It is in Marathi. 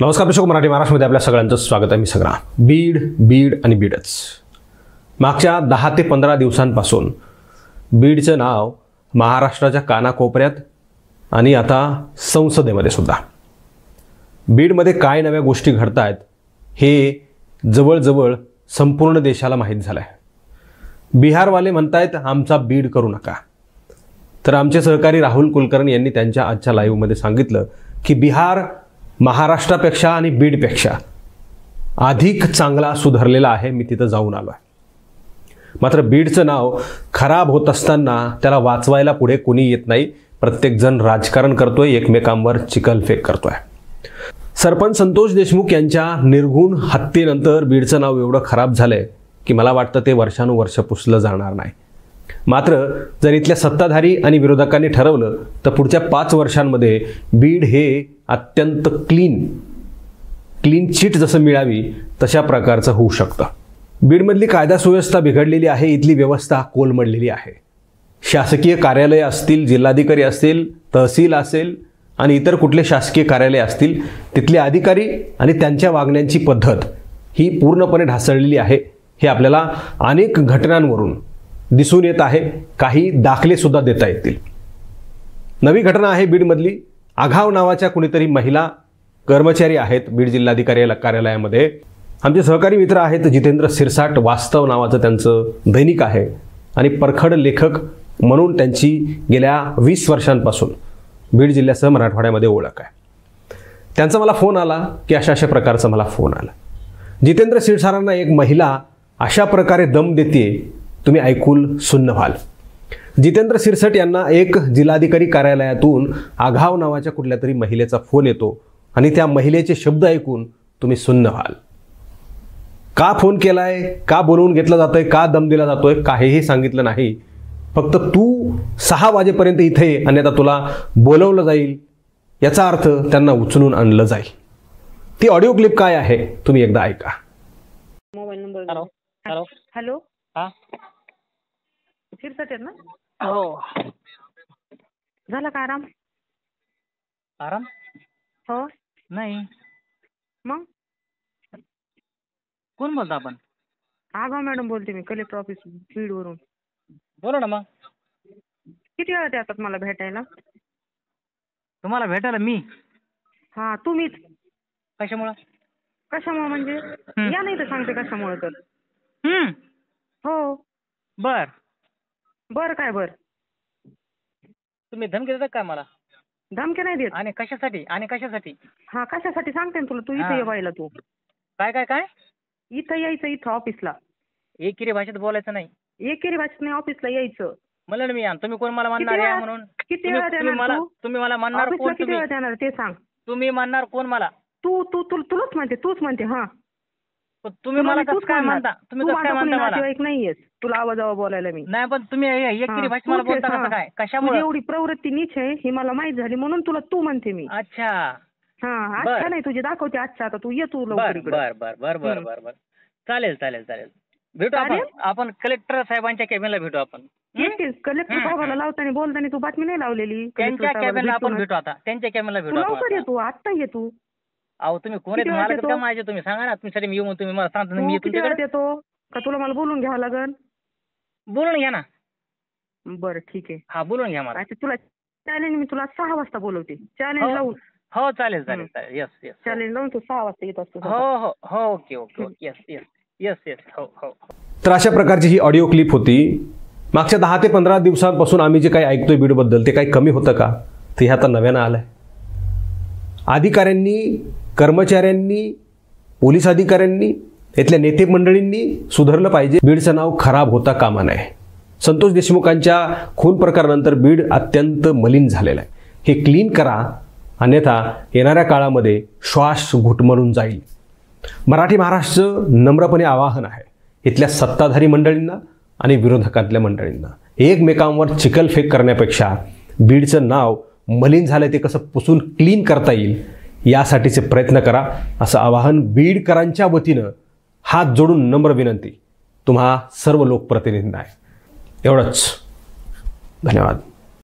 नमस्कार प्रेक्षक, मराठी महाराष्ट्रामध्ये आपल्या सगळ्यांचं स्वागत आहे. मी सगळा बीड आणि बीडच. मागच्या 10 ते 15 दिवसांपासून बीडचं नाव महाराष्ट्राच्या कानाकोपऱ्यात आणि आता संसदेमध्ये सुद्धा. बीडमध्ये काय नव्या गोष्टी घडत आहेत हे जवळजवळ संपूर्ण देशाला माहीत झालं आहे. बिहारवाले म्हणतायत आमचा बीड करू नका, तर आमचे सहकारी राहुल कुलकर्णी यांनी त्यांच्या आजच्या लाईव्हमध्ये सांगितलं की बिहार महाराष्ट्रापेक्षा आणि बीडपेक्षा अधिक चांगला सुधारलेला आहे. मी तिथं जाऊन आलो आहे. मात्र बीडचं नाव खराब होत असताना त्याला वाचवायला पुढे कोणी येत नाही. प्रत्येकजण राजकारण करतोय, एकमेकांवर चिखलफेक करतोय. सरपंच संतोष देशमुख यांच्या निर्घुण हत्येनंतर बीडचं नाव एवढं खराब झालंय की मला वाटतं ते वर्षानुवर्ष पुसलं जाणार नाही. मात्र जर इथल्या सत्ताधारी आणि विरोधकांनी ठरवलं तर पुढच्या 5 वर्षांमध्ये बीड हे अत्यंत क्लीन चिट जसं मिळावी तशा प्रकारचं होऊ शकतं. बीडमधली कायदा सुव्यवस्था बिघडलेली आहे. इथली व्यवस्था कोलमडलेली आहे. शासकीय कार्यालय असतील, जिल्हाधिकारी असतील, तहसील असेल आणि इतर कुठले शासकीय कार्यालय असतील, तिथले अधिकारी आणि त्यांच्या वागण्याची पद्धत ही पूर्णपणे ढासळलेली आहे. हे आपल्याला अनेक घटनांवरून दिसून येत आहे. काही दाखले सुद्धा देता येतील. नवी घटना आहे बीडमधली. आघाव नावाच्या कुणीतरी महिला कर्मचारी आहेत बीड जिल्हाधिकारी कार्यालयामध्ये. आमचे सहकारी मित्र आहेत जितेंद्र सिरसाट, वास्तव नावाचं त्यांचं दैनिक आहे आणि परखड लेखक म्हणून त्यांची गेल्या 20 वर्षांपासून बीड जिल्ह्यासह मराठवाड्यामध्ये ओळख आहे. त्यांचा मला फोन आला की अशा प्रकारचा मला फोन आला. जितेंद्र सिरसाटांना एक महिला अशा प्रकारे दम देते, तुम्ही ऐकून सुन्न व्हाल. जितेंद्र सिरसट यांना एक जिल्हाधिकारी कार्यालयातून आघाव नावाच्या कुठल्या तरी महिलेचा फोन येतो आणि त्या महिलेचे शब्द ऐकून तुम्ही सुन्न व्हाल. का फोन केलाय, का बोलवून घेतलं जातंय, का दम दिला जातोय, काहीही सांगितलं नाही. फक्त तू 6 वाजेपर्यंत इथे ये आणि आता तुला बोलवलं जाईल, याचा अर्थ त्यांना उचलून आणलं जाईल. ती ऑडिओ क्लिप काय आहे तुम्ही एकदा ऐका. Mobile number. Hello hello hello, हा सिरसट आहेत ना? हो. झाला का आराम? आराम हो. नाही. मग कोण बोलता आपण? आगाव मॅडम बोलते मी, कलेक्टर ऑफिस बीड वरून. बोला ना. मग किती वेळा येतात मला भेटायला? तुम्हाला भेटायला मी? हा, तुम्हीच. कशामुळं? कशामुळे म्हणजे या नाही तर सांगते कशामुळे. तर हो. बर बर काय बर? तुम्ही धमकी देता काय मला? धमकी नाही देत. आणि कशासाठी? हा, कशासाठी सांगते ना तुला. तू इथे ये व्हायला. तू काय काय काय इथं यायचं, इथं ऑफिसला. एकेरी भाषेत बोलायचं नाही. एकेरी भाषेत नाही, ऑफिसला यायचं. मला ना मी तुम्ही कोण मला म्हणणार या म्हणून? किती वेळा देणार तू? तुम्ही मला म्हणणार कोण? किती वेळा देणार ते सांग. तुम्ही म्हणणार कोण मला? तुलाच म्हणते. हा, तुम्ही मला कसं काय म्हणता? तुम्ही कसं काय म्हणता मला? नातेवाईक नाहीयेस, तुला आवाजावा बोलायला मी नाही. पण तुम्ही एकेरी भाषेत मला बोलता कसं काय? कशामुळे? एवढी प्रवृत्ती नीच आहे ही मला माहित झाली म्हणून तुला तू म्हणते मी. अच्छा. हा, अच्छा नाही तुझी दाखवते अच्छा. आता तू ये तू लवकर इकडे. बर. चालेल. भेटू आपण कलेक्टर साहेबांच्या कॅबिनला भेटू आपण. कलेक्टर साहेबाला लावताना बोलताना तू बातमी नाही लावलेली. त्यांच्या कॅबिनला आपण भेटू आता. त्यांच्या कॅबिनला भेटू. लवकर ये तू, आत्ता ये तू. अहो तुम्ही कोण आहे? मला का माझे तुम्ही सांगा ना. तुमच्यासाठी मी येऊन तुम्ही मला सांगता मी तुमच्याकडे येतो का? तुला मला बोलून घ्यावं लागेल. बोलून घ्या ना. बरं ठीक आहे. हा, बोलून घ्या मला. तुला चॅलेंज मी तुला 6 वाजता बोलवते. चॅलेंज लावून. हो चालेल. येस. चॅलेंज लावून तू 6 वाजता येत असतो. हो. ओके. येस. हो. तर अशा प्रकारची ही ऑडिओ क्लिप होती. मागच्या 10 ते 15 दिवसांपासून आम्ही जे काही ऐकतोय बीडबद्दल ते काही कमी होतं का? ते आता नव्यानं आलंय. अधिकाऱ्यांनी, कर्मचाऱ्यांनी, पोलीस अधिकाऱ्यांनी, इथल्या नेते मंडळींनी सुधारलं पाहिजे. बीडचं नाव खराब होता कामा नये. संतोष देशमुखांच्या खून प्रकारानंतर बीड अत्यंत मलिन झालेलं आहे. हे क्लीन करा, अन्यथा येणाऱ्या काळामध्ये श्वास घुटमळून जाईल. मराठी महाराष्ट्राचं नम्रपणे आवाहन आहे इथल्या सत्ताधारी मंडळींना आणि विरोधकातल्या मंडळींना, एकमेकांवर चिखलफेक करण्यापेक्षा बीडचं नाव मलिन झालं ते कसं पुसून क्लीन करता येईल यासाठीचे प्रयत्न करा, असं आवाहन बीडकरांच्या वतीनं हात जोडून नम्र विनंती तुम्हा सर्व लोकप्रतिनिधींना आहे. एवढंच. धन्यवाद.